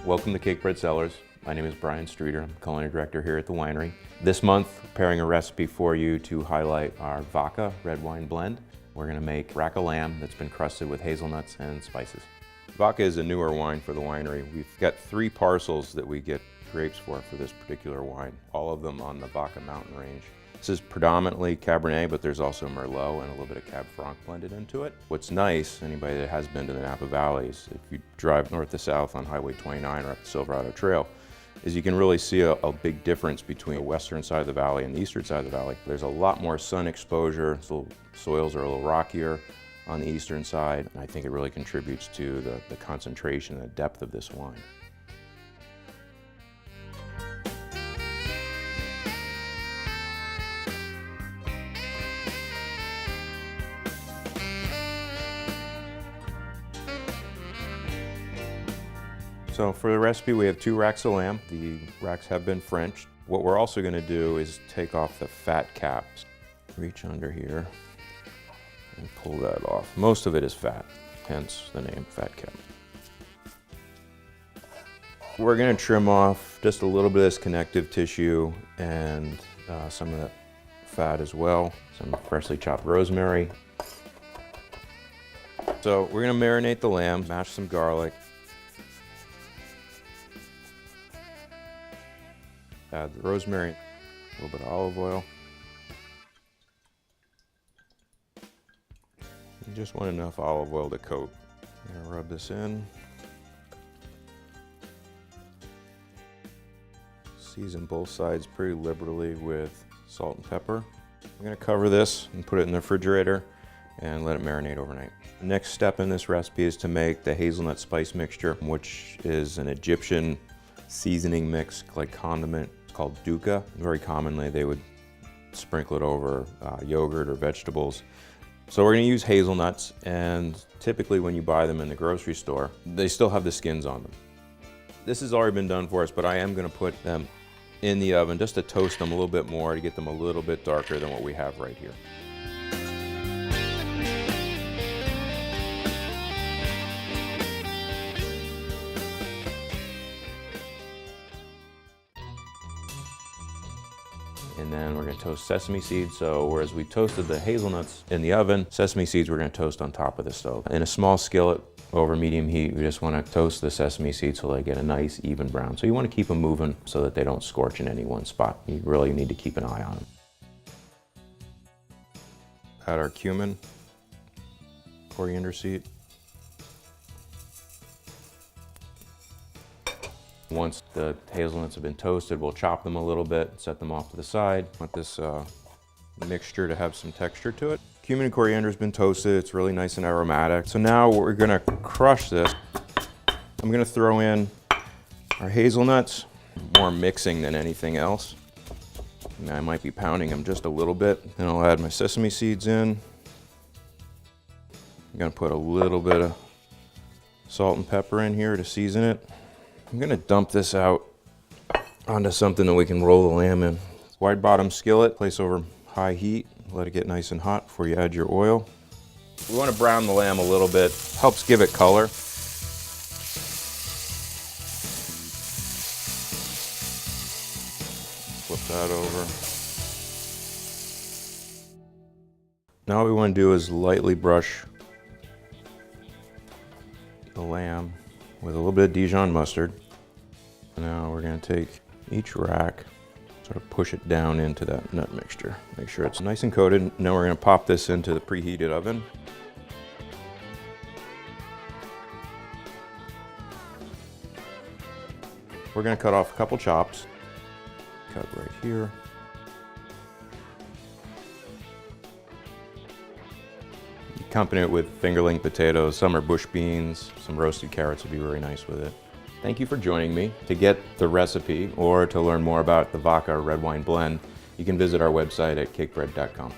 Welcome to Cakebread Cellars. My name is Brian Streeter. I'm culinary director here at the winery. This month, preparing a recipe for you to highlight our Vaca red wine blend. We're going to make rack of lamb that's been crusted with hazelnuts and spices. Vaca is a newer wine for the winery. We've got 3 parcels that we get grapes for this particular wine, all of them on the Vaca mountain range. This is predominantly Cabernet, but there's also Merlot and a little bit of Cab Franc blended into it. What's nice, anybody that has been to the Napa Valley, is if you drive north to south on Highway 29 or up the Silverado Trail, is you can really see a big difference between the western side of the valley and the eastern side of the valley. There's a lot more sun exposure, so soils are a little rockier on the eastern side, and I think it really contributes to the concentration and the depth of this wine. So for the recipe, we have 2 racks of lamb. The racks have been Frenched. What we're also going to do is take off the fat caps. Reach under here and pull that off. Most of it is fat, hence the name fat cap. We're going to trim off just a little bit of this connective tissue and some of that fat as well. Some freshly chopped rosemary. So we're going to marinate the lamb, mash some garlic. Add the rosemary, a little bit of olive oil. You just want enough olive oil to coat. I'm gonna rub this in. Season both sides pretty liberally with salt and pepper. I'm gonna cover this and put it in the refrigerator and let it marinate overnight. The next step in this recipe is to make the hazelnut spice mixture, which is an Egyptian seasoning mix, like condiment, called dukkah. Very commonly they would sprinkle it over yogurt or vegetables. So we're going to use hazelnuts, and typically when you buy them in the grocery store, they still have the skins on them. This has already been done for us, but I am going to put them in the oven just to toast them a little bit more to get them a little bit darker than what we have right here. And then we're going to toast sesame seeds. So whereas we toasted the hazelnuts in the oven, sesame seeds we're going to toast on top of the stove. In a small skillet over medium heat, we just want to toast the sesame seeds so they get a nice even brown. So you want to keep them moving so that they don't scorch in any one spot. You really need to keep an eye on them. Add our cumin, coriander seed. Once the hazelnuts have been toasted, we'll chop them a little bit, set them off to the side. Want this mixture to have some texture to it. Cumin and coriander has been toasted. It's really nice and aromatic. So now we're gonna crush this. I'm gonna throw in our hazelnuts, more mixing than anything else. And I might be pounding them just a little bit. Then I'll add my sesame seeds in. I'm gonna put a little bit of salt and pepper in here to season it. I'm gonna dump this out onto something that we can roll the lamb in. Wide bottom skillet, place over high heat, let it get nice and hot before you add your oil. We wanna brown the lamb a little bit, helps give it color. Flip that over. Now what we wanna do is lightly brush the lamb with a little bit of Dijon mustard. Now we're going to take each rack, sort of push it down into that nut mixture. Make sure it's nice and coated. Now we're going to pop this into the preheated oven. We're going to cut off a couple chops. Cut right here. Accompany it with fingerling potatoes. Some are bush beans. Some roasted carrots would be really nice with it. Thank you for joining me. To get the recipe or to learn more about the Vaca red wine blend, you can visit our website at cakebread.com.